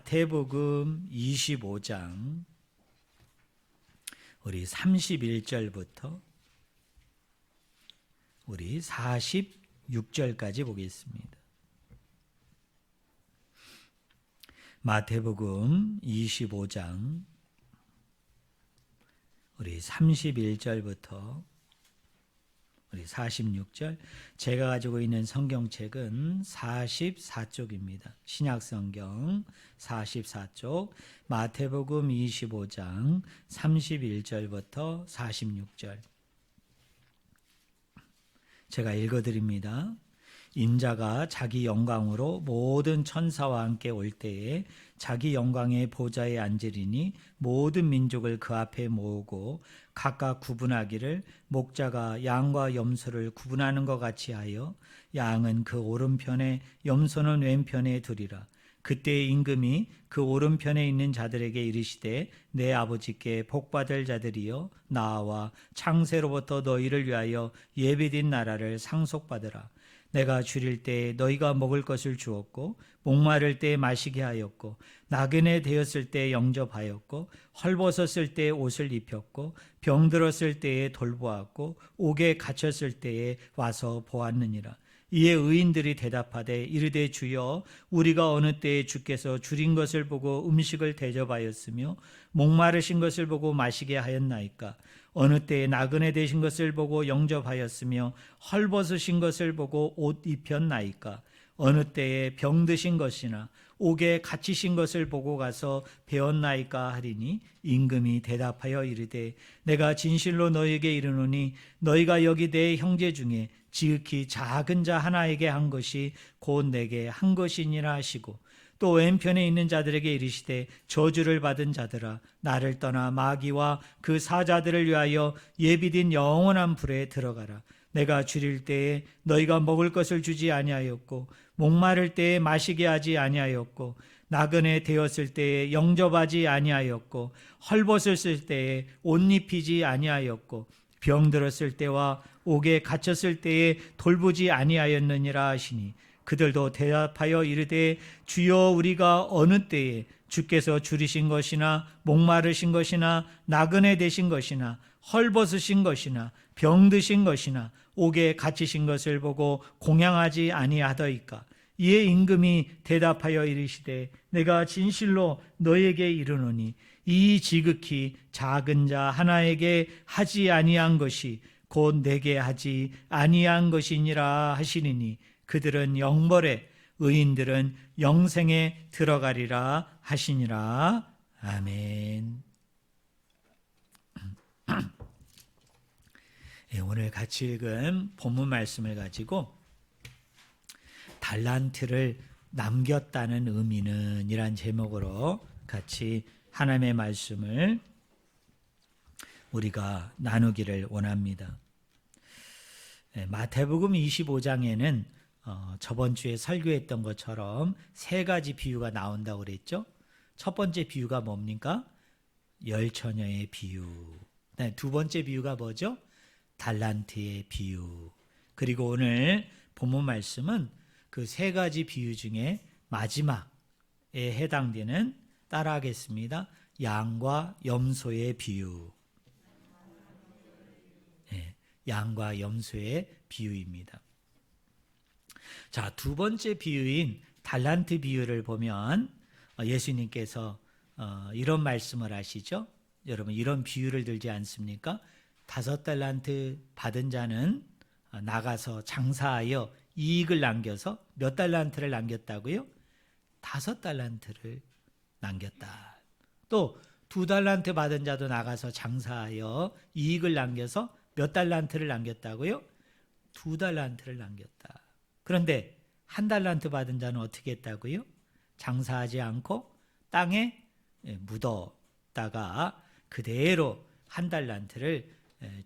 마태복음 25장 우리 31절부터 우리 46절까지 보겠습니다. 마태복음 25장 우리 31절부터 우리 46절, 제가 가지고 있는 성경책은 44쪽입니다. 신약성경 44쪽, 마태복음 25장 31절부터 46절. 제가 읽어드립니다. 인자가 자기 영광으로 모든 천사와 함께 올 때에 자기 영광의 보좌에 앉으리니 모든 민족을 그 앞에 모으고 각각 구분하기를 목자가 양과 염소를 구분하는 것 같이 하여 양은 그 오른편에 염소는 왼편에 두리라. 그때 임금이 그 오른편에 있는 자들에게 이르시되 내 아버지께 복받을 자들이여 나와 창세로부터 너희를 위하여 예비된 나라를 상속받으라. 내가 줄일 때 너희가 먹을 것을 주었고 목마를 때 마시게 하였고 나그네 되었을 때 영접하였고 헐벗었을 때 옷을 입혔고 병들었을 때에 돌보았고 옥에 갇혔을 때에 와서 보았느니라. 이에 의인들이 대답하되 이르되 주여 우리가 어느 때에 주께서 줄인 것을 보고 음식을 대접하였으며 목마르신 것을 보고 마시게 하였나이까? 어느 때에 나그네 되신 것을 보고 영접하였으며 헐벗으신 것을 보고 옷 입혔나이까? 어느 때에 병드신 것이나 옥에 갇히신 것을 보고 가서 배웠나이까 하리니 임금이 대답하여 이르되 내가 진실로 너희에게 이르노니 너희가 여기 내 형제 중에 지극히 작은 자 하나에게 한 것이 곧 내게 한 것이니라 하시고 또 왼편에 있는 자들에게 이르시되 저주를 받은 자들아 나를 떠나 마귀와 그 사자들을 위하여 예비된 영원한 불에 들어가라. 내가 줄일 때에 너희가 먹을 것을 주지 아니하였고 목마를 때에 마시게 하지 아니하였고 나그네 되었을 때에 영접하지 아니하였고 헐벗었을 때에 옷 입히지 아니하였고 병들었을 때와 옥에 갇혔을 때에 돌보지 아니하였느니라 하시니 그들도 대답하여 이르되 주여 우리가 어느 때에 주께서 줄이신 것이나 목마르신 것이나 나그네 되신 것이나 헐벗으신 것이나 병드신 것이나 옥에 갇히신 것을 보고 공양하지 아니하더이까? 이에 임금이 대답하여 이르시되 내가 진실로 너에게 이르노니 이 지극히 작은 자 하나에게 하지 아니한 것이 곧 내게 하지 아니한 것이니라 하시니니 그들은 영벌에 의인들은 영생에 들어가리라 하시니라. 아멘. 오늘 같이 읽은 본문 말씀을 가지고 달란트를 남겼다는 의미는 이란 제목으로 같이 하나님의 말씀을 우리가 나누기를 원합니다. 마태복음 25장에는 저번 주에 설교했던 것처럼 세 가지 비유가 나온다고 그랬죠. 첫 번째 비유가 뭡니까? 열처녀의 비유. 두 번째 비유가 뭐죠? 달란트의 비유. 그리고 오늘 본문 말씀은 그 세 가지 비유 중에 마지막에 해당되는, 따라하겠습니다. 양과 염소의 비유. 양과 염소의 비유입니다. 자, 두 번째 비유인 달란트 비유를 보면 예수님께서 이런 말씀을 하시죠. 여러분 이런 비유를 들지 않습니까? 5달란트 받은 자는 나가서 장사하여 이익을 남겨서 몇 달란트를 남겼다고요? 5달란트를 남겼다. 또 2달란트 받은 자도 나가서 장사하여 이익을 남겨서 몇 달란트를 남겼다고요? 2달란트를 남겼다. 그런데 1달란트 받은 자는 어떻게 했다고요? 장사하지 않고 땅에 묻었다가 그대로 1달란트를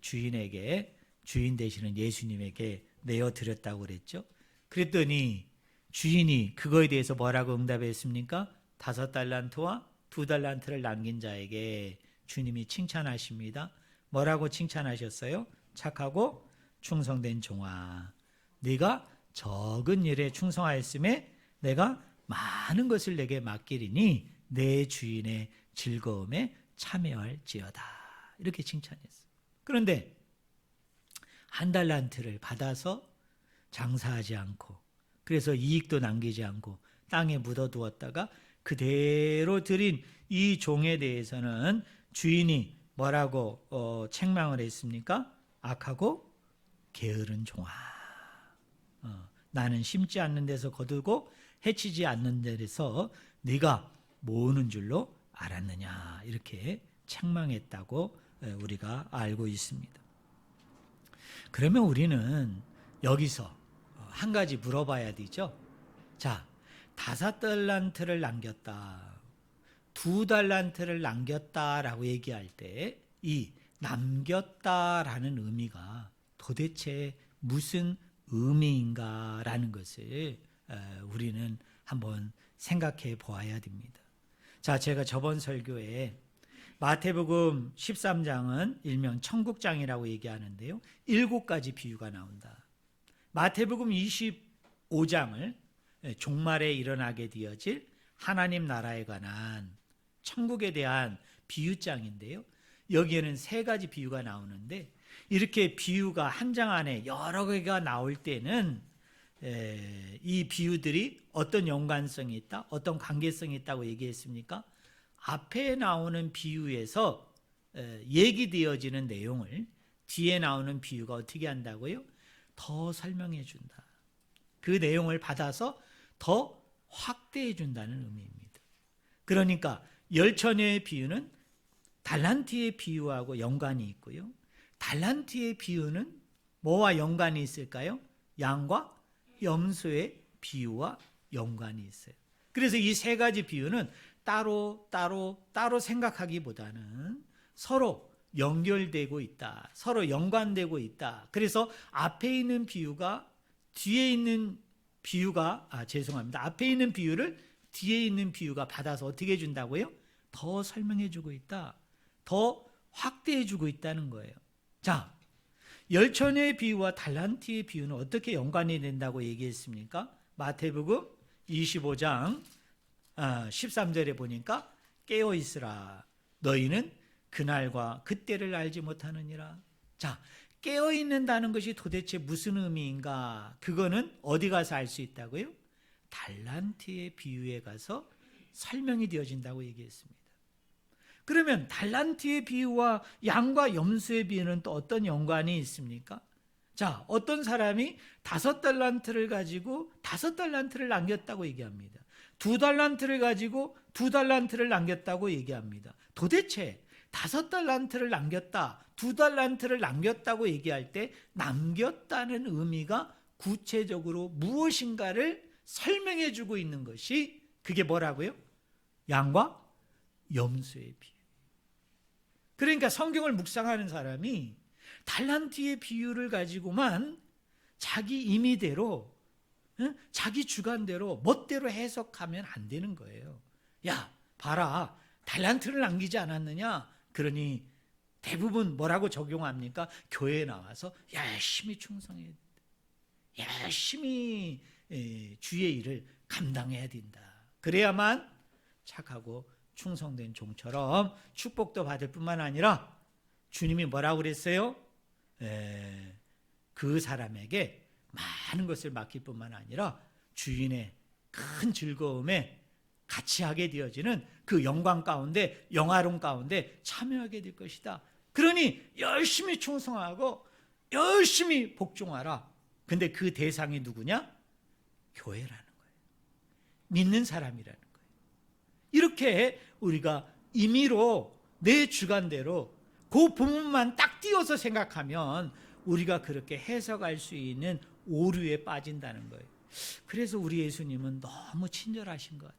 주인에게, 주인 되시는 예수님에게 내어드렸다고 그랬죠. 그랬더니 주인이 그거에 대해서 뭐라고 응답했습니까? 5달란트와 2달란트를 남긴 자에게 주님이 칭찬하십니다. 뭐라고 칭찬하셨어요? 착하고 충성된 종아, 네가 적은 일에 충성하였음에 내가 많은 것을 내게 맡기리니 내 주인의 즐거움에 참여할지어다. 이렇게 칭찬했어요. 그런데 1달란트를 받아서 장사하지 않고, 그래서 이익도 남기지 않고 땅에 묻어두었다가 그대로 들인 이 종에 대해서는 주인이 뭐라고 책망을 했습니까? 악하고 게으른 종아, 나는 심지 않는 데서 거두고 해치지 않는 데서 네가 모으는 줄로 알았느냐, 이렇게 책망했다고 우리가 알고 있습니다. 그러면 우리는 여기서 한 가지 물어봐야 되죠. 자, 5달란트를 남겼다, 2달란트를 남겼다라고 얘기할 때 이 남겼다라는 의미가 도대체 무슨 의미인가라는 것을 우리는 한번 생각해 보아야 됩니다. 자, 제가 저번 설교에 마태복음 13장은 일명 천국장이라고 얘기하는데요, 7가지 비유가 나온다. 마태복음 25장을 종말에 일어나게 되어질 하나님 나라에 관한 천국에 대한 비유장인데요, 여기에는 3가지 비유가 나오는데, 이렇게 비유가 한 장 안에 여러 개가 나올 때는 이 비유들이 어떤 연관성이 있다, 어떤 관계성이 있다고 얘기했습니까? 앞에 나오는 비유에서 얘기되어지는 내용을 뒤에 나오는 비유가 어떻게 한다고요? 더 설명해 준다. 그 내용을 받아서 더 확대해 준다는 의미입니다. 그러니까 열처녀의 비유는 달란트의 비유하고 연관이 있고요, 달란트의 비유는 뭐와 연관이 있을까요? 양과 염소의 비유와 연관이 있어요. 그래서 이 3가지 비유는 따로 생각하기보다는 서로 연결되고 있다, 서로 연관되고 있다. 그래서 앞에 있는 비유가 뒤에 있는 비유가 앞에 있는 비유를 뒤에 있는 비유가 받아서 어떻게 해준다고요? 더 설명해주고 있다, 더 확대해주고 있다는 거예요. 자, 열처녀의 비유와 달란트의 비유는 어떻게 연관이 된다고 얘기했습니까? 마태복음 25장 13절에 보니까 깨어있으라, 너희는 그날과 그때를 알지 못하느니라. 자, 깨어있는다는 것이 도대체 무슨 의미인가? 그거는 어디 가서 알 수 있다고요? 달란트의 비유에 가서 설명이 되어진다고 얘기했습니다. 그러면 달란트의 비유와 양과 염소의 비유는 또 어떤 연관이 있습니까? 자, 어떤 사람이 5달란트를 가지고 5달란트를 남겼다고 얘기합니다. 2달란트를 가지고 2달란트를 남겼다고 얘기합니다. 도대체 5달란트를 남겼다, 2달란트를 남겼다고 얘기할 때 남겼다는 의미가 구체적으로 무엇인가를 설명해 주고 있는 것이, 그게 뭐라고요? 양과 염소의 비유. 그러니까 성경을 묵상하는 사람이 달란트의 비유를 가지고만 자기 임의대로, 자기 주관대로 멋대로 해석하면 안 되는 거예요. 야, 봐라, 달란트를 남기지 않았느냐? 그러니 대부분 뭐라고 적용합니까? 교회에 나와서 열심히 충성해야 된다, 열심히 주의 일을 감당해야 된다, 그래야만 착하고 충성된 종처럼 축복도 받을 뿐만 아니라, 주님이 뭐라고 그랬어요? 그 사람에게 많은 것을 맡길 뿐만 아니라 주인의 큰 즐거움에 같이 하게 되어지는 그 영광 가운데, 영화로움 가운데 참여하게 될 것이다. 그러니 열심히 충성하고 열심히 복종하라. 근데 그 대상이 누구냐? 교회라는 거예요. 믿는 사람이라는 거예요. 이렇게 우리가 임의로 내 주관대로 그 부분만 딱 띄어서 생각하면 우리가 그렇게 해석할 수 있는 오류에 빠진다는 거예요. 그래서 우리 예수님은 너무 친절하신 것 같아요.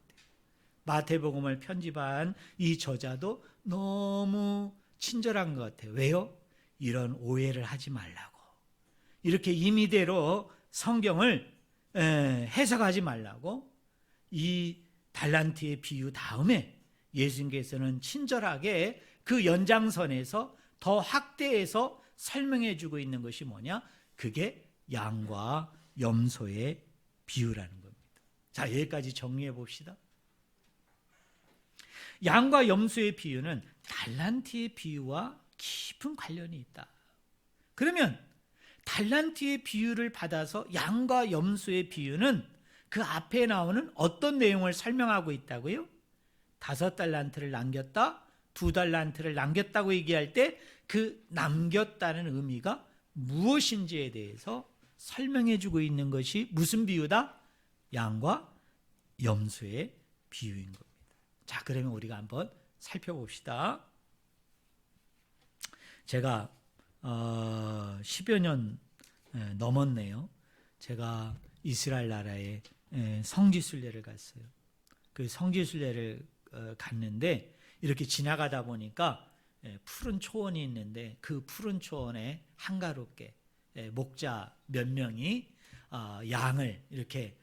마태복음을 편집한 이 저자도 너무 친절한 것 같아요. 왜요? 이런 오해를 하지 말라고, 이렇게 임의대로 성경을 해석하지 말라고, 이 달란트의 비유 다음에 예수님께서는 친절하게 그 연장선에서 더 확대해서 설명해 주고 있는 것이 뭐냐? 그게 양과 염소의 비유라는 겁니다. 자, 여기까지 정리해 봅시다. 양과 염소의 비유는 달란트의 비유와 깊은 관련이 있다. 그러면 달란트의 비유를 받아서 양과 염소의 비유는 그 앞에 나오는 어떤 내용을 설명하고 있다고요? 5달란트를 남겼다, 2달란트를 남겼다고 얘기할 때 그 남겼다는 의미가 무엇인지에 대해서 설명해 주고 있는 것이 무슨 비유다? 양과 염소의 비유인 겁니다. 자, 그러면 우리가 한번 살펴봅시다. 제가 10여 년 넘었네요. 제가 이스라엘 나라에 성지순례를 갔어요. 그 성지순례를 갔는데 이렇게 지나가다 보니까 푸른 초원이 있는데 그 푸른 초원에 한가롭게 목자 몇 명이 양을 이렇게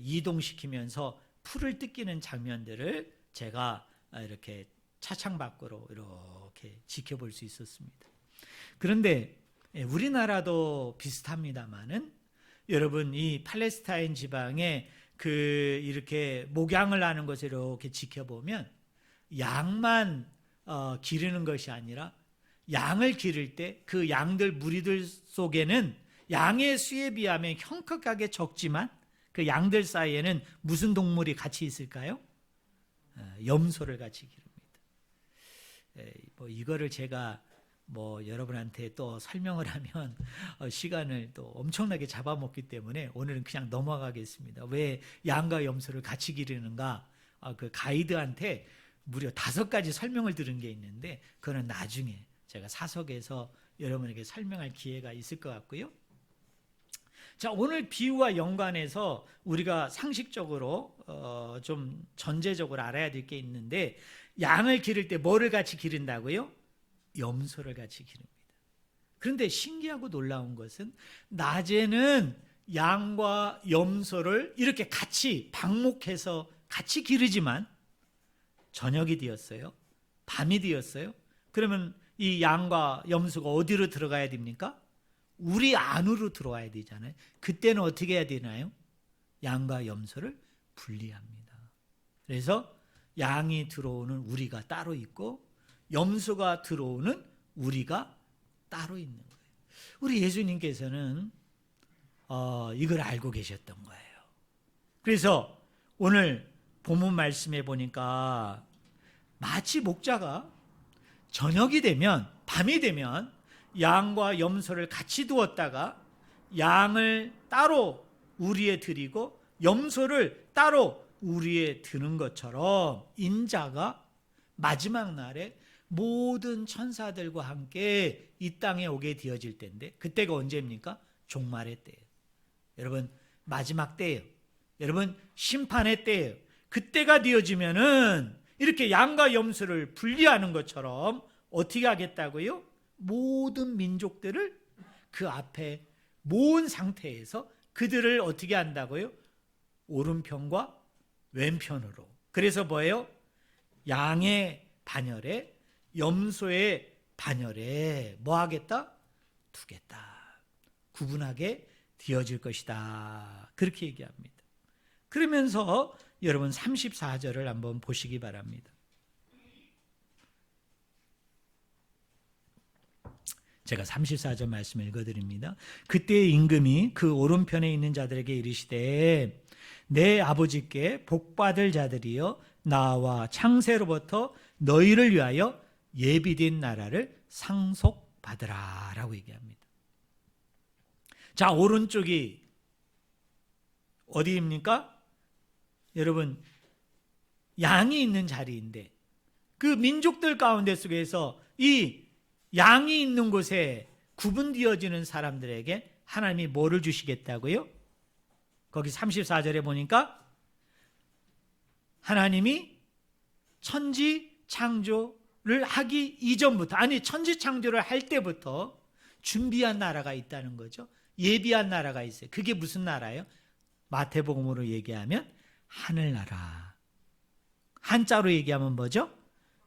이동시키면서 풀을 뜯기는 장면들을 제가 이렇게 차창 밖으로 이렇게 지켜볼 수 있었습니다. 그런데 우리나라도 비슷합니다만은 여러분 이 팔레스타인 지방에 그 이렇게 목양을 하는 것을 이렇게 지켜보면 양만 기르는 것이 아니라 양을 기를 때 그 양들 무리들 속에는 양의 수에 비하면 형격하게 적지만 그 양들 사이에는 무슨 동물이 같이 있을까요? 염소를 같이 기릅니다. 뭐 이거를 제가 여러분한테 또 설명을 하면 시간을 또 엄청나게 잡아먹기 때문에 오늘은 그냥 넘어가겠습니다. 왜 양과 염소를 같이 기르는가? 그 가이드한테 무려 5가지 설명을 들은 게 있는데 그거는 나중에 제가 사석에서 여러분에게 설명할 기회가 있을 것 같고요. 자, 오늘 비유와 연관해서 우리가 상식적으로 좀 전제적으로 알아야 될 게 있는데 양을 기를 때 뭐를 같이 기른다고요? 염소를 같이 기릅니다. 그런데 신기하고 놀라운 것은 낮에는 양과 염소를 이렇게 같이 방목해서 같이 기르지만 저녁이 되었어요. 밤이 되었어요. 그러면 이 양과 염소가 어디로 들어가야 됩니까? 우리 안으로 들어와야 되잖아요. 그때는 어떻게 해야 되나요? 양과 염소를 분리합니다. 그래서 양이 들어오는 우리가 따로 있고 염소가 들어오는 우리가 따로 있는 거예요. 우리 예수님께서는 이걸 알고 계셨던 거예요. 그래서 오늘 본문 말씀에 보니까 마치 목자가 저녁이 되면 밤이 되면 양과 염소를 같이 두었다가 양을 따로 우리에 드리고 염소를 따로 우리에 드는 것처럼 인자가 마지막 날에 모든 천사들과 함께 이 땅에 오게 되어질 때인데 그때가 언제입니까? 종말의 때예요. 여러분 마지막 때예요. 여러분 심판의 때예요. 그때가 되어지면은 이렇게 양과 염소를 분리하는 것처럼 어떻게 하겠다고요? 모든 민족들을 그 앞에 모은 상태에서 그들을 어떻게 한다고요? 오른편과 왼편으로. 그래서 뭐예요? 양의 반열에 염소의 반열에 뭐 하겠다? 두겠다. 구분하게 되어질 것이다. 그렇게 얘기합니다. 그러면서 여러분 34절을 한번 보시기 바랍니다. 제가 34절 말씀 읽어드립니다. 그때 임금이 그 오른편에 있는 자들에게 이르시되 내 아버지께 복받을 자들이여 나와 창세로부터 너희를 위하여 예비된 나라를 상속받으라 라고 얘기합니다. 자, 오른쪽이 어디입니까? 여러분 양이 있는 자리인데 그 민족들 가운데 속에서 이 양이 있는 곳에 구분되어지는 사람들에게 하나님이 뭐를 주시겠다고요? 거기 34절에 보니까 하나님이 천지 창조를 하기 이전부터 아니 천지 창조를 할 때부터 준비한 나라가 있다는 거죠. 예비한 나라가 있어요. 그게 무슨 나라예요? 마태복음으로 얘기하면 하늘나라. 한자로 얘기하면 뭐죠?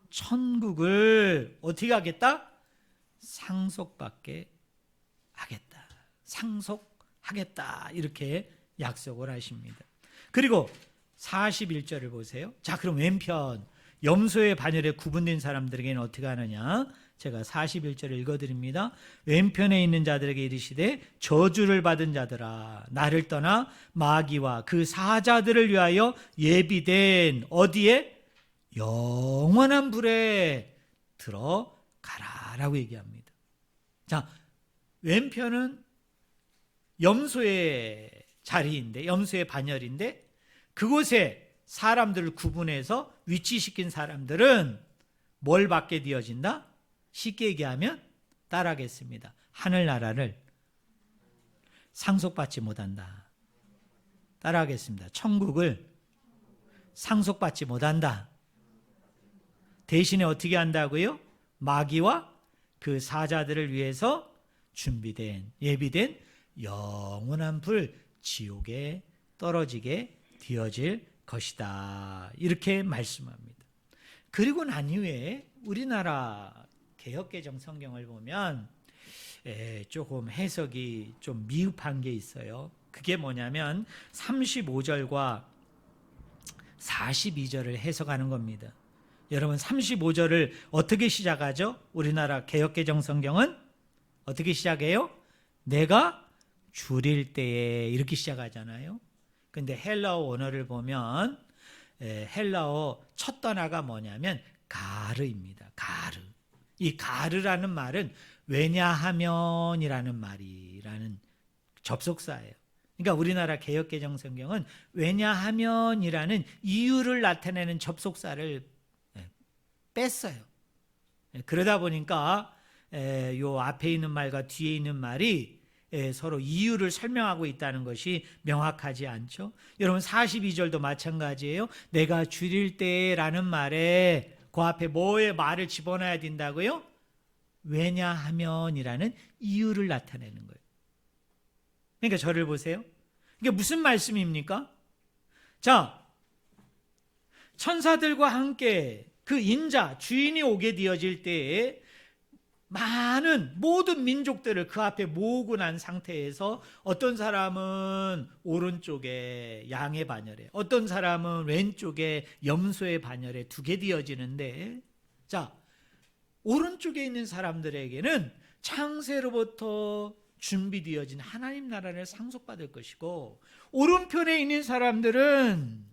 천국을 어떻게 하겠다? 상속받게 하겠다. 상속하겠다. 이렇게 약속을 하십니다. 그리고 41절을 보세요. 자, 그럼 왼편 염소의 반열에 구분된 사람들에게는 어떻게 하느냐? 제가 41절을 읽어드립니다. 왼편에 있는 자들에게 이르시되 저주를 받은 자들아 나를 떠나 마귀와 그 사자들을 위하여 예비된 어디에? 영원한 불에 들어가라라고 얘기합니다. 자, 왼편은 염소의 자리인데, 염소의 반열인데, 그곳에 사람들을 구분해서 위치시킨 사람들은 뭘 받게 되어진다? 쉽게 얘기하면 따라하겠습니다. 하늘나라를 상속받지 못한다. 따라하겠습니다. 천국을 상속받지 못한다. 대신에 어떻게 한다고요? 마귀와 그 사자들을 위해서 준비된, 예비된 영원한 불 지옥에 떨어지게 되어질 것이다. 이렇게 말씀합니다. 그리고 난 이후에 우리나라 개역개정 성경을 보면 조금 해석이 좀 미흡한 게 있어요. 그게 뭐냐면 35절과 42절을 해석하는 겁니다. 여러분 35절을 어떻게 시작하죠? 우리나라 개역개정 성경은 어떻게 시작해요? 내가 줄일 때에 이렇게 시작하잖아요. 근데 헬라어 원어를 보면 헬라어 첫 단어가 뭐냐면 가르입니다. 가르. 이 가르라는 말은 왜냐하면이라는 말이라는 접속사예요. 그러니까 우리나라 개역개정 성경은 왜냐하면이라는 이유를 나타내는 접속사를 뺐어요. 그러다 보니까 요 앞에 있는 말과 뒤에 있는 말이 서로 이유를 설명하고 있다는 것이 명확하지 않죠. 여러분 42절도 마찬가지예요. 내가 줄일 때라는 말에 그 앞에 뭐의 말을 집어넣어야 된다고요? 왜냐하면이라는 이유를 나타내는 거예요. 그러니까 저를 보세요. 이게 무슨 말씀입니까? 자, 천사들과 함께 그 인자, 주인이 오게 되어질 때에 많은 모든 민족들을 그 앞에 모으고 난 상태에서 어떤 사람은 오른쪽에 양의 반열에, 어떤 사람은 왼쪽에 염소의 반열에 두게 되어지는데, 자, 오른쪽에 있는 사람들에게는 창세로부터 준비되어진 하나님 나라를 상속받을 것이고, 오른편에 있는 사람들은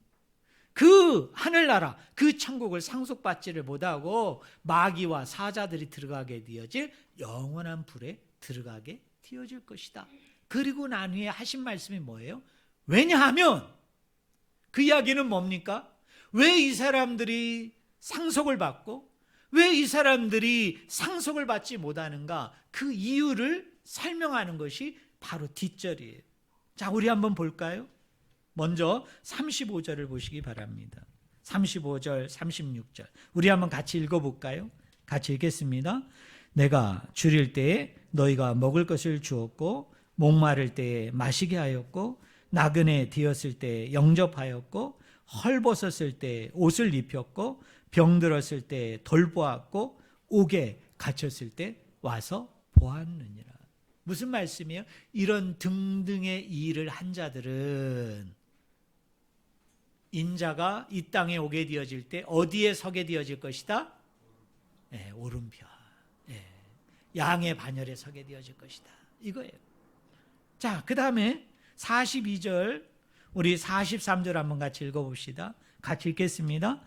그 하늘나라, 그 천국을 상속받지를 못하고 마귀와 사자들이 들어가게 되어질 영원한 불에 들어가게 되어질 것이다. 그리고 난 후에 하신 말씀이 뭐예요? 왜냐하면 그 이야기는 뭡니까? 왜 이 사람들이 상속을 받고 왜 이 사람들이 상속을 받지 못하는가? 그 이유를 설명하는 것이 바로 뒷절이에요. 자, 우리 한번 볼까요? 먼저 35절을 보시기 바랍니다. 35절, 36절. 우리 한번 같이 읽어볼까요? 같이 읽겠습니다. 내가 줄일 때에 너희가 먹을 것을 주었고 목마를 때에 마시게 하였고 나그네 되었을 때 영접하였고 헐벗었을 때 옷을 입혔고 병들었을 때 돌보았고 옥에 갇혔을 때 와서 보았느니라. 무슨 말씀이에요? 이런 등등의 일을 한 자들은 인자가 이 땅에 오게 되어질 때 어디에 서게 되어질 것이다? 오른편. 양의 반열에 서게 되어질 것이다. 이거예요. 자, 그 다음에 42절, 우리 43절 한번 같이 읽어봅시다. 같이 읽겠습니다.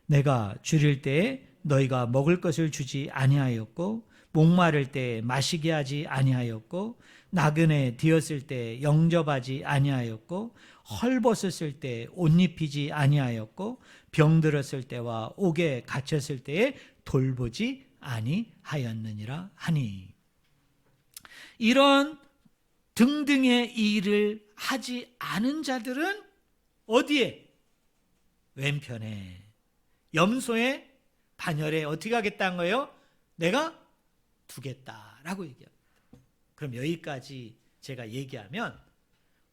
내가 줄일 때에 너희가 먹을 것을 주지 아니하였고 목마를 때 마시게 하지 아니하였고 나그네 되었을 때 영접하지 아니하였고 헐벗었을 때 옷 입히지 아니하였고 병들었을 때와 옥에 갇혔을 때에 돌보지 아니하였느니라 하니. 이런 등등의 일을 하지 않은 자들은 어디에? 왼편에 염소의 반열에 어떻게 하겠다는 거예요? 내가 두겠다라고 얘기합니다. 그럼 여기까지 제가 얘기하면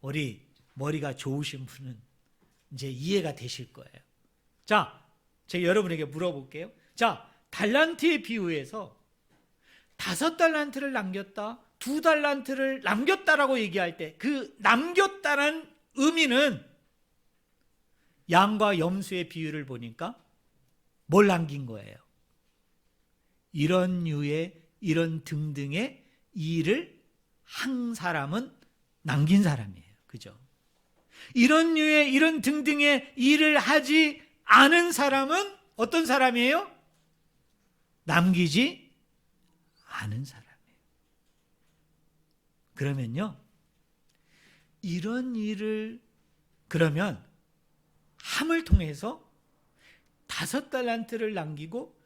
우리 머리가 좋으신 분은 이제 이해가 되실 거예요. 자, 제가 여러분에게 물어볼게요. 자, 달란트의 비유에서 5달란트를 남겼다, 2달란트를 남겼다라고 얘기할 때 그 남겼다는 의미는 양과 염소의 비유를 보니까 뭘 남긴 거예요? 이런 류의 이런 등등의 일을 한 사람은 남긴 사람이에요. 그죠? 이런 류의 이런 등등의 일을 하지 않은 사람은 어떤 사람이에요? 남기지 않은 사람이에요. 그러면요, 이런 일을 그러면 함을 통해서 5달란트를 남기고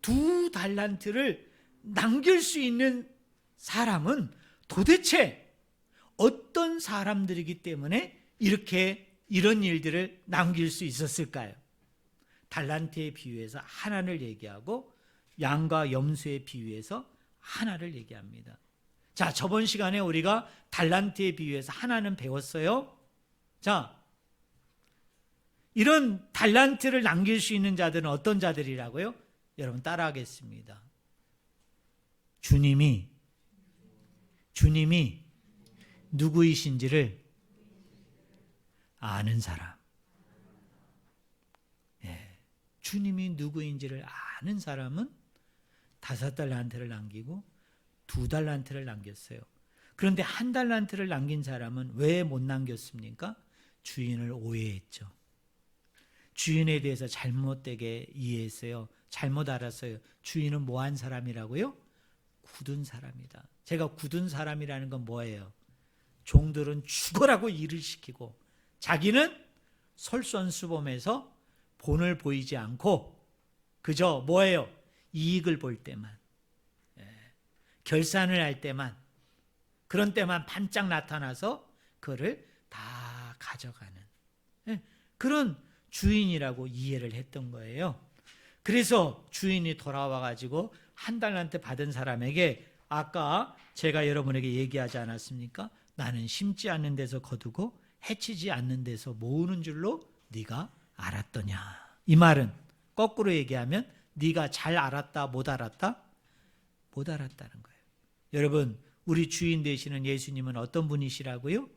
2달란트를 남길 수 있는 사람은 도대체 어떤 사람들이기 때문에 이렇게 이런 일들을 남길 수 있었을까요? 달란트의 비유에서 하나를 얘기하고 양과 염소의 비유에서 하나를 얘기합니다. 자, 저번 시간에 우리가 달란트의 비유에서 하나는 배웠어요. 자, 이런 달란트를 남길 수 있는 자들은 어떤 자들이라고요? 여러분 따라하겠습니다. 주님이 누구이신지를 아는 사람. 주님이 누구인지를 아는 사람은 5달란트를 남기고 2달란트를 남겼어요. 그런데 1달란트를 남긴 사람은 왜 못 남겼습니까? 주인을 오해했죠. 주인에 대해서 잘못되게 이해했어요. 잘못 알았어요. 주인은 뭐한 사람이라고요? 굳은 사람이다. 제가 굳은 사람이라는 건 뭐예요? 종들은 죽어라고 일을 시키고 자기는 솔선수범해서 본을 보이지 않고 그저 뭐예요? 이익을 볼 때만, 결산을 할 때만, 그런 때만 반짝 나타나서 그를 다 가져가는 그런 주인이라고 이해를 했던 거예요. 그래서 주인이 돌아와 가지고 1달란트 받은 사람에게 아까 제가 여러분에게 얘기하지 않았습니까? 나는 심지 않는 데서 거두고 해치지 않는 데서 모으는 줄로 네가 알았더냐. 이 말은 거꾸로 얘기하면 네가 잘 알았다, 못 알았다? 못 알았다는 거예요. 여러분, 우리 주인 되시는 예수님은 어떤 분이시라고요?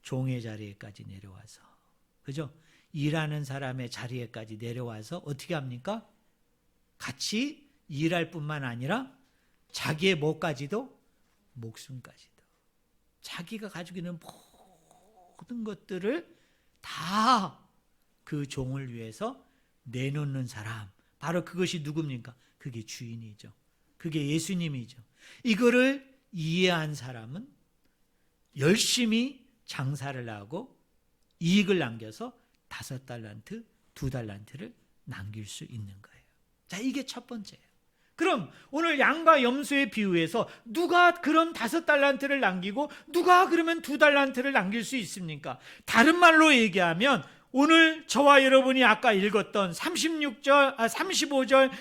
종의 자리에까지 내려와서, 그죠? 일하는 사람의 자리에까지 내려와서 어떻게 합니까? 같이 일할 뿐만 아니라 자기의 뭐까지도? 목숨까지도. 자기가 가지고 있는 모든 것들을 다 그 종을 위해서 내놓는 사람. 바로 그것이 누굽니까? 그게 주인이죠. 그게 예수님이죠. 이거를 이해한 사람은 열심히 장사를 하고 이익을 남겨서 5달란트, 2달란트를 남길 수 있는 거예요. 자, 이게 첫 번째예요. 그럼 오늘 양과 염소의 비유에서 누가 그런 5달란트를 남기고 누가 그러면 2달란트를 남길 수 있습니까? 다른 말로 얘기하면 오늘 저와 여러분이 아까 읽었던 35절,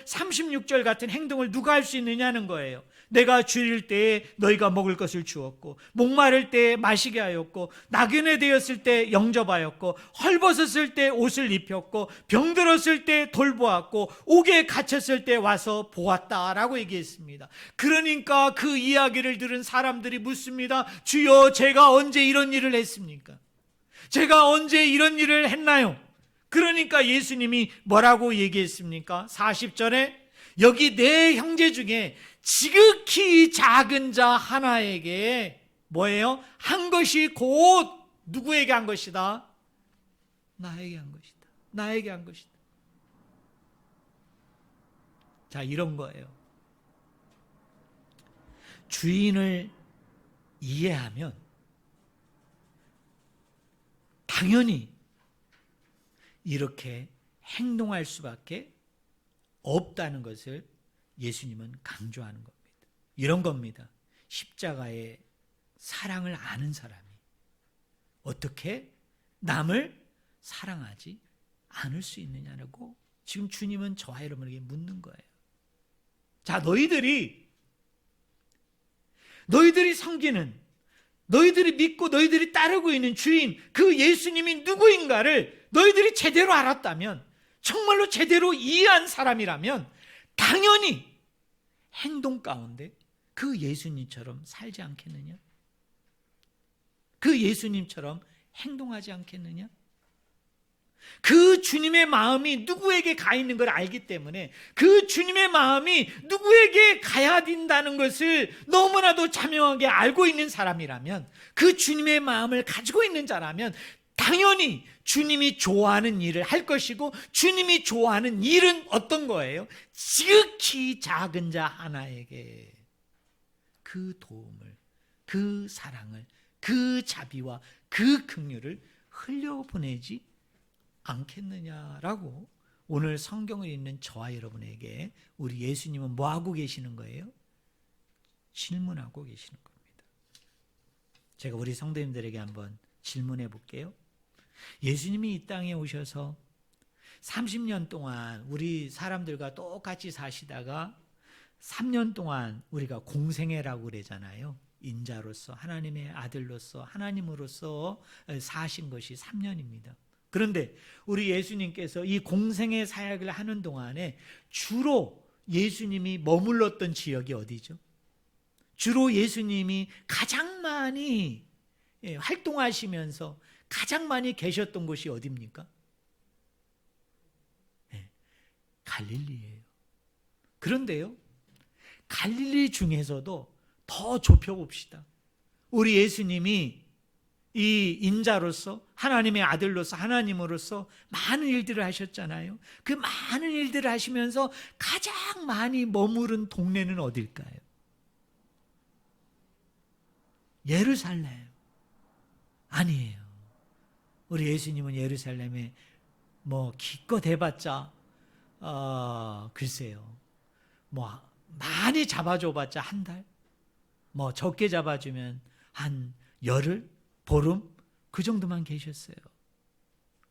36절 같은 행동을 누가 할 수 있느냐는 거예요. 내가 줄일 때에 너희가 먹을 것을 주었고, 목마를 때에 마시게 하였고, 나그네 되었을 때 영접하였고, 헐벗었을 때 옷을 입혔고, 병들었을 때 돌보았고, 옥에 갇혔을 때 와서 보았다라고 얘기했습니다. 그러니까 그 이야기를 들은 사람들이 묻습니다. 주여, 제가 언제 이런 일을 했습니까? 제가 언제 이런 일을 했나요? 그러니까 예수님이 뭐라고 얘기했습니까? 40절에 여기 내 형제 중에 지극히 작은 자 하나에게 뭐예요? 한 것이 곧 누구에게 한 것이다? 나에게 한 것이다. 나에게 한 것이다. 자, 이런 거예요. 주인을 이해하면 당연히 이렇게 행동할 수밖에 없다는 것을 예수님은 강조하는 겁니다. 이런 겁니다. 십자가의 사랑을 아는 사람이 어떻게 남을 사랑하지 않을 수 있느냐고 지금 주님은 저와 여러분에게 묻는 거예요. 자, 너희들이 섬기는, 너희들이 믿고 너희들이 따르고 있는 주인, 그 예수님이 누구인가를 너희들이 제대로 알았다면, 정말로 제대로 이해한 사람이라면 당연히 행동 가운데 그 예수님처럼 살지 않겠느냐? 그 예수님처럼 행동하지 않겠느냐? 그 주님의 마음이 누구에게 가 있는 걸 알기 때문에 그 주님의 마음이 누구에게 가야 된다는 것을 너무나도 자명하게 알고 있는 사람이라면, 그 주님의 마음을 가지고 있는 자라면 당연히 주님이 좋아하는 일을 할 것이고, 주님이 좋아하는 일은 어떤 거예요? 지극히 작은 자 하나에게 그 도움을, 그 사랑을, 그 자비와 그 긍휼을 흘려보내지 않겠느냐라고 오늘 성경을 읽는 저와 여러분에게 우리 예수님은 뭐 하고 계시는 거예요? 질문하고 계시는 겁니다. 제가 우리 성도님들에게 한번 질문해 볼게요. 예수님이 이 땅에 오셔서 30년 동안 우리 사람들과 똑같이 사시다가 3년 동안 우리가 공생애라고 그러잖아요. 인자로서, 하나님의 아들로서, 하나님으로서 사신 것이 3년입니다. 그런데 우리 예수님께서 이 공생의 사역을 하는 동안에 주로 예수님이 머물렀던 지역이 어디죠? 주로 예수님이 가장 많이 활동하시면서 가장 많이 계셨던 곳이 어디입니까? 갈릴리예요. 그런데요, 갈릴리 중에서도 더 좁혀봅시다. 우리 예수님이 이 인자로서, 하나님의 아들로서, 하나님으로서 많은 일들을 하셨잖아요. 그 많은 일들을 하시면서 가장 많이 머무른 동네는 어딜까요? 예루살렘. 아니에요. 우리 예수님은 예루살렘에 뭐 기껏 해봤자 글쎄요, 뭐 많이 잡아줘봤자 한 달, 뭐 적게 잡아주면 한 열흘, 보름, 그 정도만 계셨어요.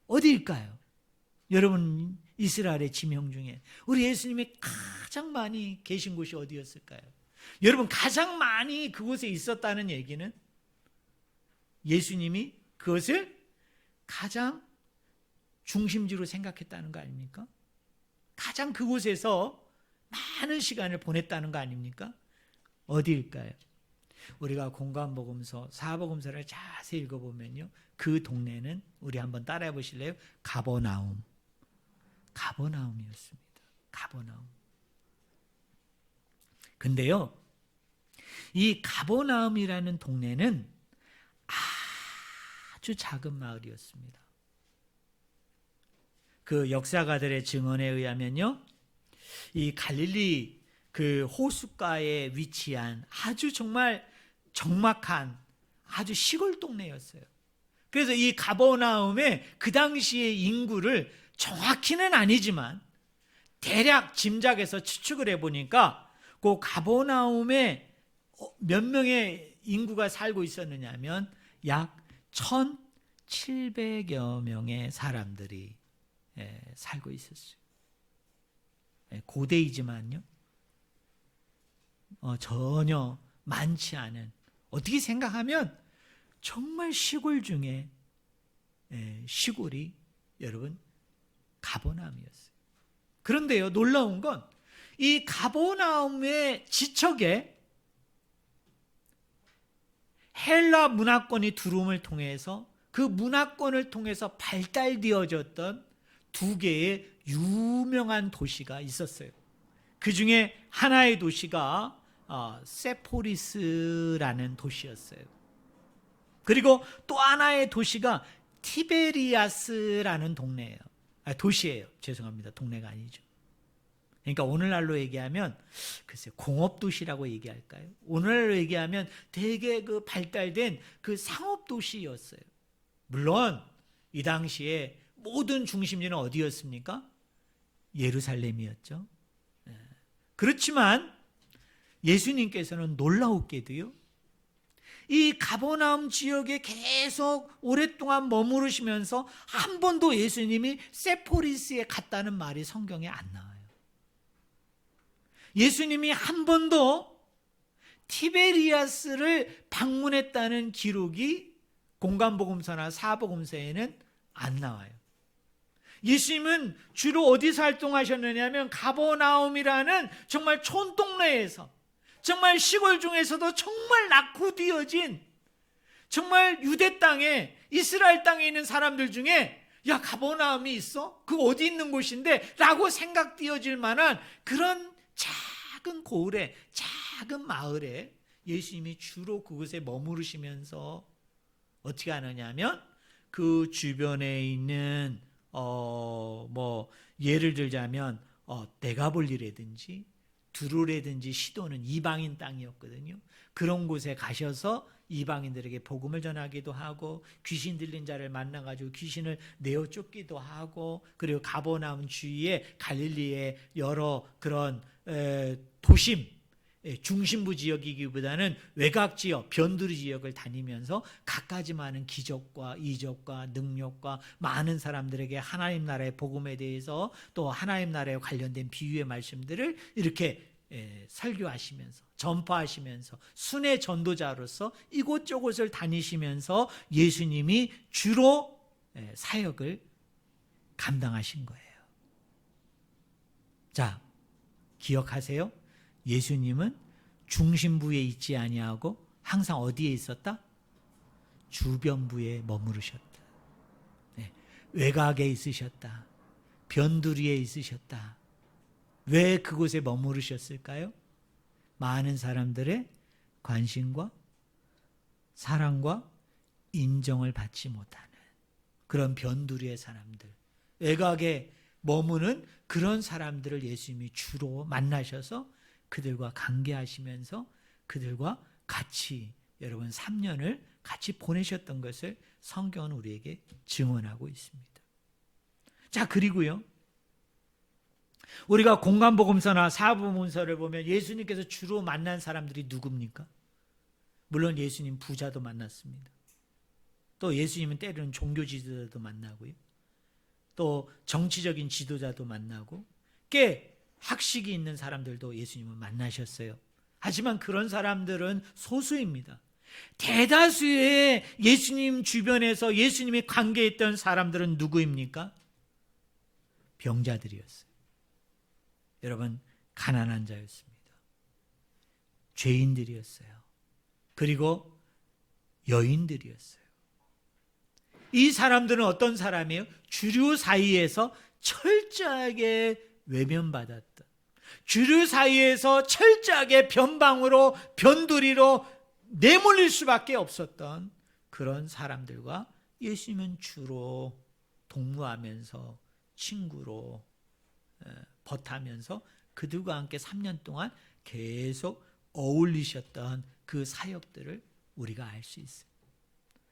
어디일까요? 여러분, 이스라엘의 지명 중에 우리 예수님이 가장 많이 계신 곳이 어디였을까요? 여러분, 가장 많이 그곳에 있었다는 얘기는 예수님이 그것을 가장 중심지로 생각했다는 거 아닙니까? 가장 그곳에서 많은 시간을 보냈다는 거 아닙니까? 어디일까요? 우리가 공관복음서, 사복음서를 자세히 읽어보면요, 그 동네는 우리 한번 따라해 보실래요? 가버나움. 가버나움이었습니다. 가버나움. 근데요, 이 가버나움이라는 동네는 아주 작은 마을이었습니다. 그 역사가들의 증언에 의하면요, 이 갈릴리 그 호숫가에 위치한 아주 정말 적막한 아주 시골 동네였어요. 그래서 이 가버나움의 그 당시의 인구를 정확히는 아니지만 대략 짐작해서 추측을 해보니까 그 가버나움에 몇 명의 인구가 살고 있었느냐 하면 약 1,700여 명의 사람들이 살고 있었어요. 고대이지만요, 전혀 많지 않은, 어떻게 생각하면 정말 시골 중에 시골이 여러분 가버나움이었어요. 그런데요, 놀라운 건 이 가버나움의 지척에 헬라 문화권이 들어옴을 통해서, 그 문화권을 통해서 발달되어졌던 두 개의 유명한 도시가 있었어요. 그 중에 하나의 도시가 세포리스라는 도시였어요. 그리고 또 하나의 도시가 티베리아스라는 동네예요. 도시예요. 죄송합니다. 동네가 아니죠. 그러니까 오늘날로 얘기하면 글쎄 공업도시라고 얘기할까요? 오늘날로 얘기하면 되게 그 발달된 그 상업도시였어요. 물론 이 당시에 모든 중심지는 어디였습니까? 예루살렘이었죠. 그렇지만 예수님께서는 놀라웠게도요, 이 가버나움 지역에 계속 오랫동안 머무르시면서 한 번도 예수님이 세포리스에 갔다는 말이 성경에 안 나와요. 예수님이 한 번도 티베리아스를 방문했다는 기록이 공관복음서나 사복음서에는 안 나와요. 예수님은 주로 어디서 활동하셨느냐면 가버나움이라는 정말 촌동네에서, 정말 시골 중에서도 정말 낙후되어진, 정말 유대 땅에, 이스라엘 땅에 있는 사람들 중에 야, 가버나움이 있어? 그 어디 있는 곳인데? 라고 생각 띄어질 만한 그런 작은 고을에, 작은 마을에 예수님이 주로 그곳에 머무르시면서 어떻게 하느냐면 그 주변에 있는 예를 들자면 데가볼리라든지 두루라든지 시도는 이방인 땅이었거든요. 그런 곳에 가셔서 이방인들에게 복음을 전하기도 하고 귀신 들린 자를 만나가지고 귀신을 내어 쫓기도 하고, 그리고 가버나움 주위에 갈릴리의 여러 그런 도심 중심부 지역이기보다는 외곽 지역, 변두리 지역을 다니면서 갖가지 많은 기적과 이적과 능력과 많은 사람들에게 하나님 나라의 복음에 대해서 또 하나님 나라에 관련된 비유의 말씀들을 이렇게 설교하시면서 전파하시면서 순회 전도자로서 이곳저곳을 다니시면서 예수님이 주로 사역을 감당하신 거예요. 자, 기억하세요. 예수님은 중심부에 있지 아니하고 항상 어디에 있었다? 주변부에 머무르셨다. 외곽에 있으셨다. 변두리에 있으셨다. 왜 그곳에 머무르셨을까요? 많은 사람들의 관심과 사랑과 인정을 받지 못하는 그런 변두리의 사람들, 외곽에 머무는 그런 사람들을 예수님이 주로 만나셔서 그들과 관계하시면서 그들과 같이 여러분 3년을 같이 보내셨던 것을 성경은 우리에게 증언하고 있습니다. 자, 그리고요, 우리가 공간복음서나 사부문서를 보면 예수님께서 주로 만난 사람들이 누굽니까? 물론 예수님 부자도 만났습니다. 또 예수님은 때로는 종교 지도자도 만나고요, 또 정치적인 지도자도 만나고 꽤 학식이 있는 사람들도 예수님은 만나셨어요. 하지만 그런 사람들은 소수입니다. 대다수의 예수님 주변에서 예수님이 관계했던 사람들은 누구입니까? 병자들이었어요. 여러분, 가난한 자였습니다. 죄인들이었어요. 그리고 여인들이었어요. 이 사람들은 어떤 사람이에요? 주류 사이에서 철저하게 외면받았다. 주류 사이에서 철저하게 변방으로 변두리로 내몰릴 수밖에 없었던 그런 사람들과 예수님은 주로 동무하면서 친구로 벗하면서 그들과 함께 3년 동안 계속 어울리셨던 그 사역들을 우리가 알 수 있어요.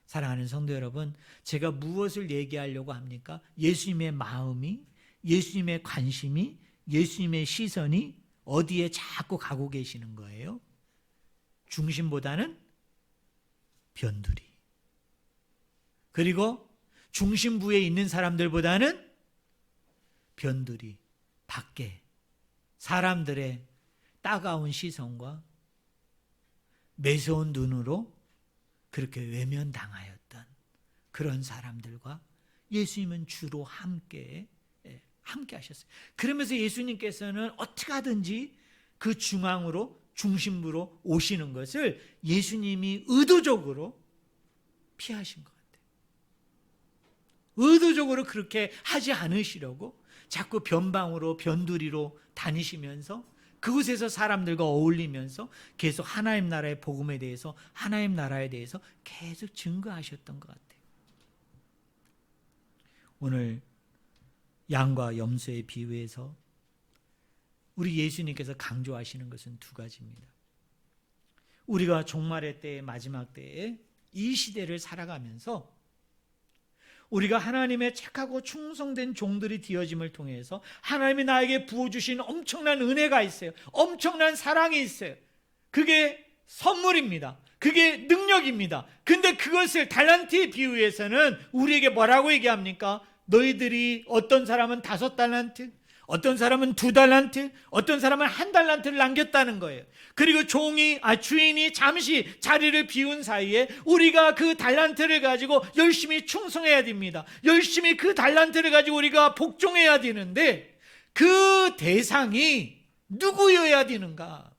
사랑하는 성도 여러분, 제가 무엇을 얘기하려고 합니까? 예수님의 마음이, 예수님의 관심이, 예수님의 시선이 어디에 자꾸 가고 계시는 거예요? 중심보다는 변두리, 그리고 중심부에 있는 사람들보다는 변두리 밖에 사람들의 따가운 시선과 매서운 눈으로 그렇게 외면당하였던 그런 사람들과 예수님은 주로 함께 하셨어요. 그러면서 예수님께서는 어떻게 하든지 그 중앙으로, 중심부로 오시는 것을 예수님이 의도적으로 피하신 것 같아요. 의도적으로 그렇게 하지 않으시려고 자꾸 변방으로, 변두리로 다니시면서 그곳에서 사람들과 어울리면서 계속 하나님 나라의 복음에 대해서, 하나님 나라에 대해서 계속 증거하셨던 것 같아요. 오늘 양과 염소의 비유에서 우리 예수님께서 강조하시는 것은 두 가지입니다. 우리가 종말의 때에, 마지막 때에 이 시대를 살아가면서 우리가 하나님의 착하고 충성된 종들이 되어짐을 통해서 하나님이 나에게 부어주신 엄청난 은혜가 있어요. 엄청난 사랑이 있어요. 그게 선물입니다. 그게 능력입니다. 근데 그것을 달란트의 비유에서는 우리에게 뭐라고 얘기합니까? 너희들이, 어떤 사람은 5달란트, 어떤 사람은 2달란트, 어떤 사람은 1달란트를 남겼다는 거예요. 그리고 주인이 잠시 자리를 비운 사이에 우리가 그 달란트를 가지고 열심히 충성해야 됩니다. 열심히 그 달란트를 가지고 우리가 복종해야 되는데 그 대상이 누구여야 되는가?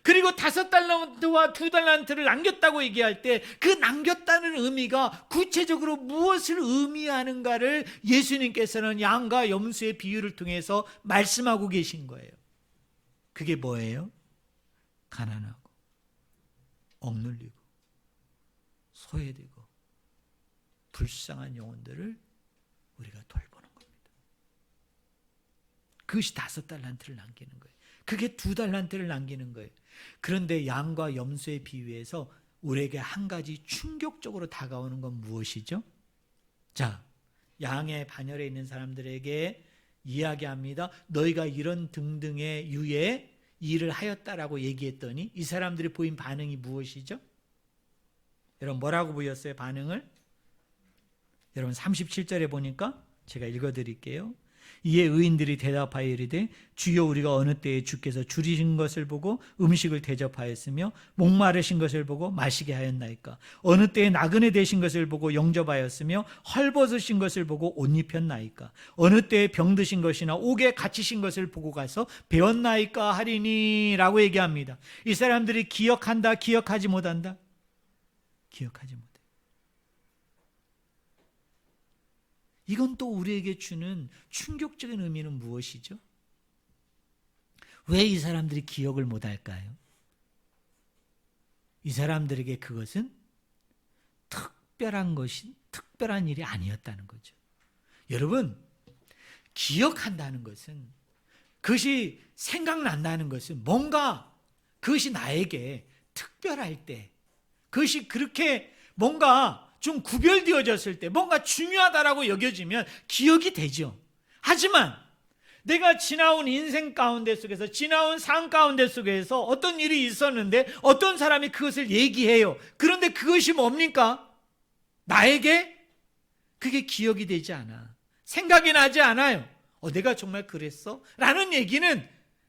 그리고 5달란트와 2달란트를 남겼다고 얘기할 때 그 남겼다는 의미가 구체적으로 무엇을 의미하는가를 예수님께서는 양과 염소의 비유를 통해서 말씀하고 계신 거예요. 그게 뭐예요? 가난하고 억눌리고 소외되고 불쌍한 영혼들을 우리가 돌보는 겁니다. 그것이 5달란트를 남기는 거예요. 그게 2달란트를 남기는 거예요. 그런데 양과 염소의 비유에서 우리에게 한 가지 충격적으로 다가오는 건 무엇이죠? 자, 양의 반열에 있는 사람들에게 이야기합니다. 너희가 이런 등등의 유의 일을 하였다라고 얘기했더니 이 사람들이 보인 반응이 무엇이죠? 여러분 뭐라고 보였어요? 반응을? 여러분 37절에 보니까 제가 읽어드릴게요. 이에 의인들이 대답하여 이르되 주여 우리가 어느 때에 주께서 줄이신 것을 보고 음식을 대접하였으며 목마르신 것을 보고 마시게 하였나이까? 어느 때에 나그네 되신 것을 보고 영접하였으며 헐벗으신 것을 보고 옷 입혔나이까? 어느 때에 병드신 것이나 옥에 갇히신 것을 보고 가서 배웠나이까 하리니 라고 얘기합니다. 이 사람들이 기억한다, 기억하지 못한다? 기억하지 못해. 이건 또 우리에게 주는 충격적인 의미는 무엇이죠? 왜 이 사람들이 기억을 못할까요? 이 사람들에게 그것은 특별한 일이 아니었다는 거죠. 여러분, 기억한다는 것은, 그것이 생각난다는 것은 뭔가 그것이 나에게 특별할 때, 그것이 그렇게 뭔가 좀 구별되어졌을 때, 뭔가 중요하다라고 여겨지면 기억이 되죠. 하지만 내가 지나온 인생 가운데 속에서, 지나온 삶 가운데 속에서 어떤 일이 있었는데 어떤 사람이 그것을 얘기해요. 그런데 그것이 뭡니까? 나에게 그게 기억이 되지 않아. 생각이 나지 않아요. 내가 정말 그랬어? 라는 얘기는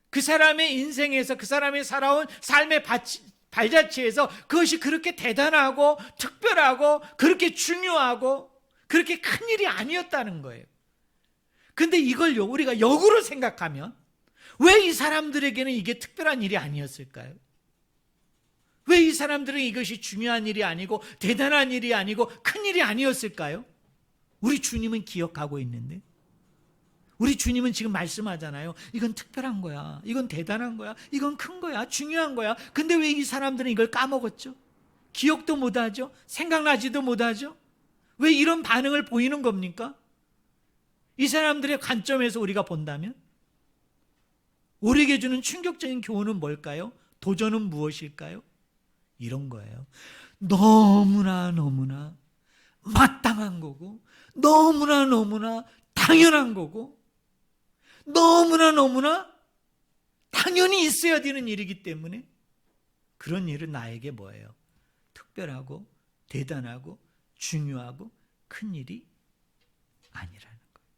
그 사람의 인생에서, 그 사람이 살아온 삶의 발자취에서 그것이 그렇게 대단하고 특별하고 그렇게 중요하고 그렇게 큰 일이 아니었다는 거예요. 근데 이걸 우리가 역으로 생각하면 왜 이 사람들에게는 이게 특별한 일이 아니었을까요? 왜 이 사람들은 이것이 중요한 일이 아니고 대단한 일이 아니고 큰 일이 아니었을까요? 우리 주님은 기억하고 있는데, 우리 주님은 지금 말씀하잖아요. 이건 특별한 거야. 이건 대단한 거야. 이건 큰 거야. 중요한 거야. 근데 왜 이 사람들은 이걸 까먹었죠? 기억도 못하죠? 생각나지도 못하죠? 왜 이런 반응을 보이는 겁니까? 이 사람들의 관점에서 우리가 본다면 우리에게 주는 충격적인 교훈은 뭘까요? 도전은 무엇일까요? 이런 거예요. 너무나 마땅한 거고, 너무나 당연한 거고, 너무나 당연히 있어야 되는 일이기 때문에 그런 일은 나에게 뭐예요? 특별하고 대단하고 중요하고 큰 일이 아니라는 거예요.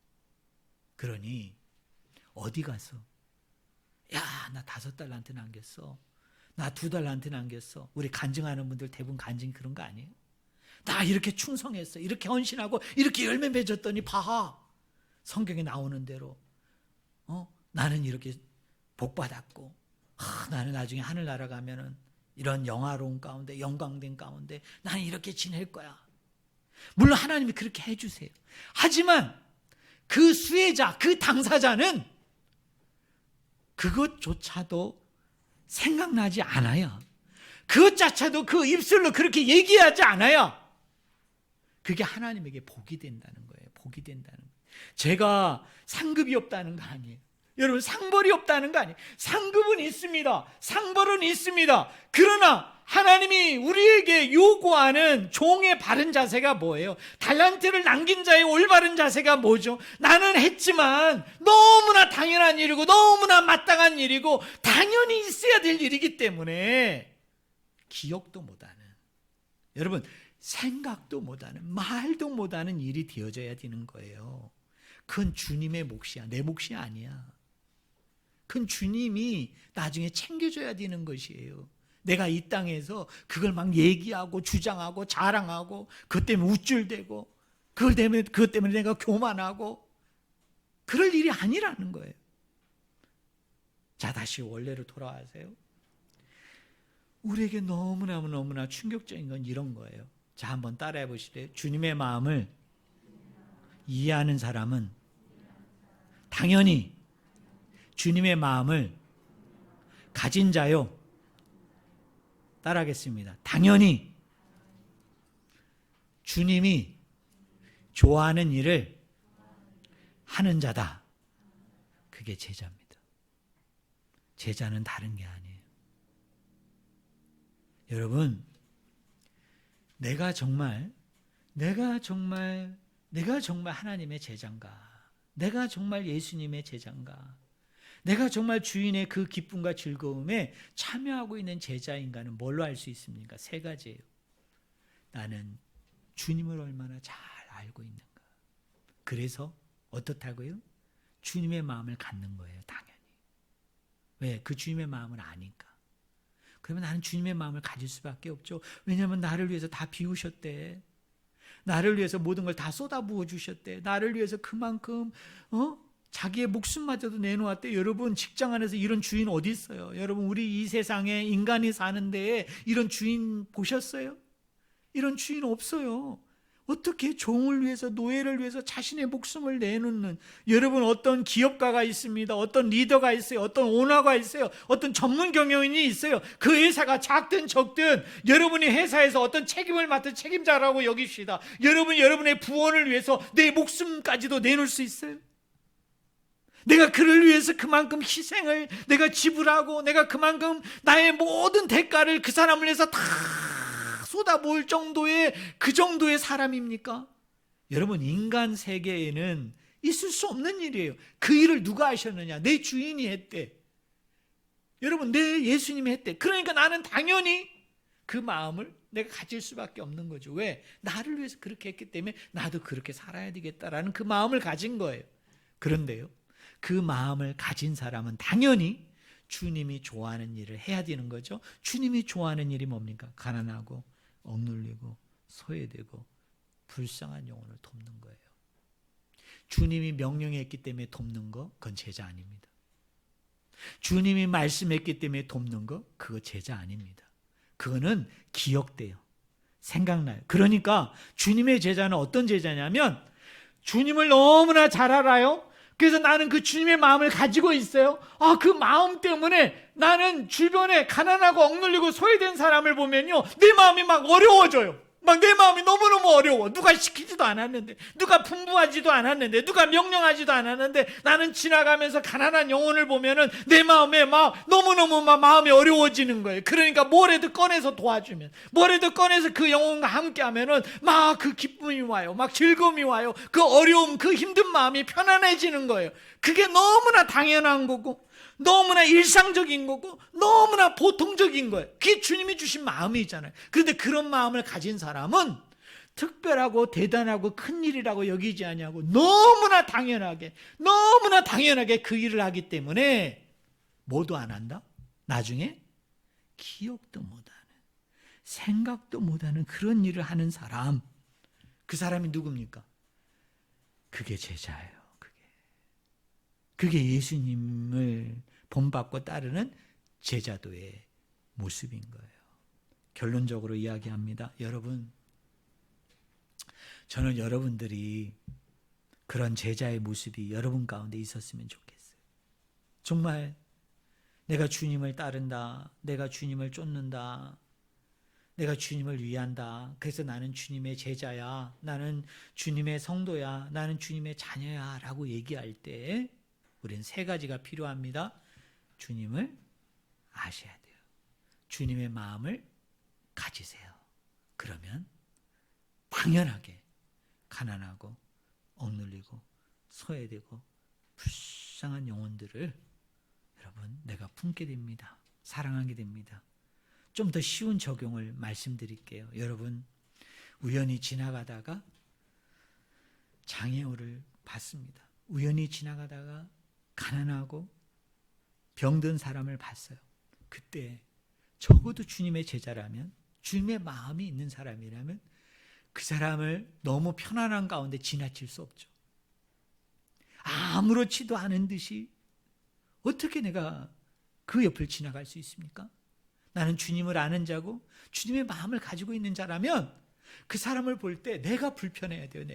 그러니 어디 가서 나 5달란트 남겼어, 나 2달란트 남겼어. 우리 간증하는 분들 대부분 간증 그런 거 아니에요? 나 이렇게 충성했어, 이렇게 헌신하고 이렇게 열매 맺었더니 봐, 성경에 나오는 대로 나는 이렇게 복받았고, 나는 나중에 하늘나라 가면은 이런 영화로운 가운데, 영광된 가운데 나는 이렇게 지낼 거야. 물론 하나님이 그렇게 해주세요. 하지만 그 수혜자, 그 당사자는 그것조차도 생각나지 않아요. 그것조차도 그 입술로 그렇게 얘기하지 않아요. 그게 하나님에게 복이 된다는 거예요. 복이 된다는 거예요. 제가 상급이 없다는 거 아니에요. 여러분, 상벌이 없다는 거 아니에요. 상급은 있습니다. 상벌은 있습니다. 그러나 하나님이 우리에게 요구하는 종의 바른 자세가 뭐예요? 달란트를 남긴 자의 올바른 자세가 뭐죠? 나는 했지만 너무나 당연한 일이고 너무나 마땅한 일이고 당연히 있어야 될 일이기 때문에 기억도 못하는, 여러분 생각도 못하는, 말도 못하는 일이 되어져야 되는 거예요. 그건 주님의 몫이야, 내 몫이 아니야. 그건 주님이 나중에 챙겨줘야 되는 것이에요. 내가 이 땅에서 그걸 막 얘기하고 주장하고 자랑하고 그것 때문에 우쭐대고 그것 때문에 내가 교만하고 그럴 일이 아니라는 거예요. 자, 다시 원래로 돌아와세요. 우리에게 너무나 충격적인 건 이런 거예요. 자, 한번 따라해 보시래요. 주님의 마음을 이해하는 사람은 당연히 주님의 마음을 가진 자요. 따라하겠습니다. 당연히 주님이 좋아하는 일을 하는 자다. 그게 제자입니다. 제자는 다른 게 아니에요. 여러분, 내가 정말 하나님의 제자인가? 내가 정말 예수님의 제자인가? 내가 정말 주인의 그 기쁨과 즐거움에 참여하고 있는 제자인가는 뭘로 알 수 있습니까? 세 가지예요. 나는 주님을 얼마나 잘 알고 있는가. 그래서 어떻다고요? 주님의 마음을 갖는 거예요. 당연히. 왜? 그 주님의 마음을 아니까. 그러면 나는 주님의 마음을 가질 수밖에 없죠. 왜냐하면 나를 위해서 다 비우셨대. 나를 위해서 모든 걸 다 쏟아부어 주셨대. 나를 위해서 그만큼 자기의 목숨마저도 내놓았대. 여러분, 직장 안에서 이런 주인 어디 있어요? 여러분, 우리 이 세상에 인간이 사는 데에 이런 주인 보셨어요? 이런 주인 없어요. 어떻게 종을 위해서, 노예를 위해서 자신의 목숨을 내놓는, 여러분, 어떤 기업가가 있습니다. 어떤 리더가 있어요. 어떤 오너가 있어요. 어떤 전문 경영인이 있어요. 그 회사가 작든 적든 여러분이 회사에서 어떤 책임을 맡은 책임자라고 여깁시다. 여러분의 부원을 위해서 내 목숨까지도 내놓을 수 있어요? 내가 그를 위해서 그만큼 희생을 내가 지불하고, 내가 그만큼 나의 모든 대가를 그 사람을 위해서 다 쏟아부을 정도의, 그 정도의 사람입니까? 여러분, 인간 세계에는 있을 수 없는 일이에요. 그 일을 누가 하셨느냐? 내 주인이 했대. 여러분, 내 예수님이 했대. 그러니까 나는 당연히 그 마음을 내가 가질 수밖에 없는 거죠. 왜? 나를 위해서 그렇게 했기 때문에 나도 그렇게 살아야 되겠다라는 그 마음을 가진 거예요. 그런데요, 그 마음을 가진 사람은 당연히 주님이 좋아하는 일을 해야 되는 거죠. 주님이 좋아하는 일이 뭡니까? 가난하고 억눌리고 소외되고 불쌍한 영혼을 돕는 거예요. 주님이 명령했기 때문에 돕는 거, 그건 제자 아닙니다. 주님이 말씀했기 때문에 돕는 거, 그거 제자 아닙니다. 그거는 기억돼요. 생각나요. 그러니까 주님의 제자는 어떤 제자냐면, 주님을 너무나 잘 알아요. 그래서 나는 그 주님의 마음을 가지고 있어요. 그 마음 때문에 나는 주변에 가난하고 억눌리고 소외된 사람을 보면요, 내 마음이 막 어려워져요. 막 내 마음이 너무너무 어려워. 누가 시키지도 않았는데, 누가 분부하지도 않았는데, 누가 명령하지도 않았는데, 나는 지나가면서 가난한 영혼을 보면은 내 마음에 막 너무너무 막 마음이 어려워지는 거예요. 그러니까 뭐라도 꺼내서 도와주면, 뭐라도 꺼내서 그 영혼과 함께 하면은 막 그 기쁨이 와요. 막 즐거움이 와요. 그 어려움, 그 힘든 마음이 편안해지는 거예요. 그게 너무나 당연한 거고, 너무나 일상적인 거고, 너무나 보통적인 거예요. 그게 주님이 주신 마음이잖아요. 그런데 그런 마음을 가진 사람은 특별하고 대단하고 큰 일이라고 여기지 않냐고 너무나 당연하게 그 일을 하기 때문에 뭐도 안 한다? 나중에 기억도 못하는, 생각도 못하는 그런 일을 하는 사람, 그 사람이 누굽니까? 그게 제자예요. 그게 예수님을 본받고 따르는 제자도의 모습인 거예요. 결론적으로 이야기합니다. 여러분, 저는 여러분들이 그런 제자의 모습이 여러분 가운데 있었으면 좋겠어요. 정말 내가 주님을 따른다, 내가 주님을 쫓는다, 내가 주님을 위한다, 그래서 나는 주님의 제자야, 나는 주님의 성도야, 나는 주님의 자녀야 라고 얘기할 때 우리는 세 가지가 필요합니다. 주님을 아셔야 돼요. 주님의 마음을 가지세요. 그러면 당연하게 가난하고 억눌리고 소외되고 불쌍한 영혼들을 여러분, 내가 품게 됩니다. 사랑하게 됩니다. 좀 더 쉬운 적용을 말씀드릴게요. 여러분, 우연히 지나가다가 장애우를 봤습니다. 우연히 지나가다가 가난하고 병든 사람을 봤어요. 그때 적어도 주님의 제자라면, 주님의 마음이 있는 사람이라면 그 사람을 너무 편안한 가운데 지나칠 수 없죠. 아무렇지도 않은 듯이 어떻게 내가 그 옆을 지나갈 수 있습니까? 나는 주님을 아는 자고 주님의 마음을 가지고 있는 자라면 그 사람을 볼 때 내가 불편해야 돼요.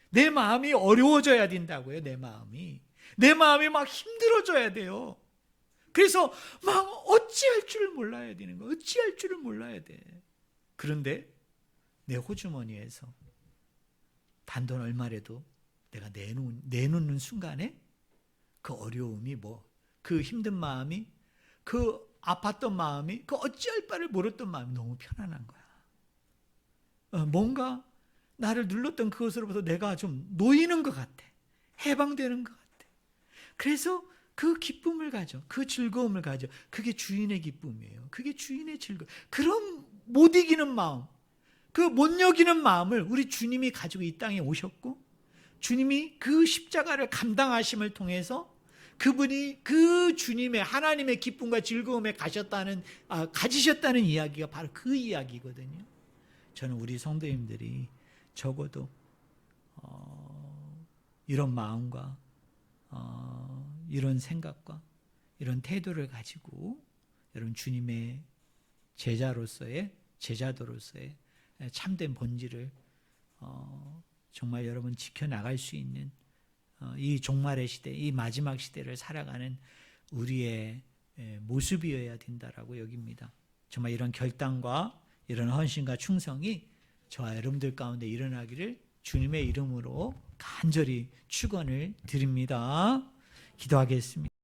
내 마음이 어려워져야 된다고요. 내 마음이 막 힘들어져야 돼요. 그래서 막 어찌할 줄을 몰라야 되는 거예요. 어찌할 줄을 몰라야 돼. 그런데 내 호주머니에서 단돈 얼마라도 내가 내놓는 순간에 그 어려움이 그 힘든 마음이, 그 아팠던 마음이, 그 어찌할 바를 모르던 마음이 너무 편안한 거야. 뭔가 나를 눌렀던 그것으로부터 내가 좀 놓이는 것 같아. 해방되는 것 같아. 그래서 그 기쁨을 가져, 그 즐거움을 가져. 그게 주인의 기쁨이에요. 그게 주인의 즐거움. 그런 못 이기는 마음, 그 못 여기는 마음을 우리 주님이 가지고 이 땅에 오셨고, 주님이 그 십자가를 감당하심을 통해서 그분이 그 주님의 하나님의 기쁨과 즐거움에 가지셨다는 이야기가 바로 그 이야기거든요. 저는 우리 성도님들이 적어도 이런 마음과 이런 생각과 이런 태도를 가지고 여러분 주님의 제자도로서의 참된 본질을 정말 여러분 지켜나갈 수 있는 이 종말의 시대, 이 마지막 시대를 살아가는 우리의 모습이어야 된다라고 여깁니다. 정말 이런 결단과 이런 헌신과 충성이 저와 여러분들 가운데 일어나기를 주님의 이름으로 간절히 축원을 드립니다. 기도하겠습니다.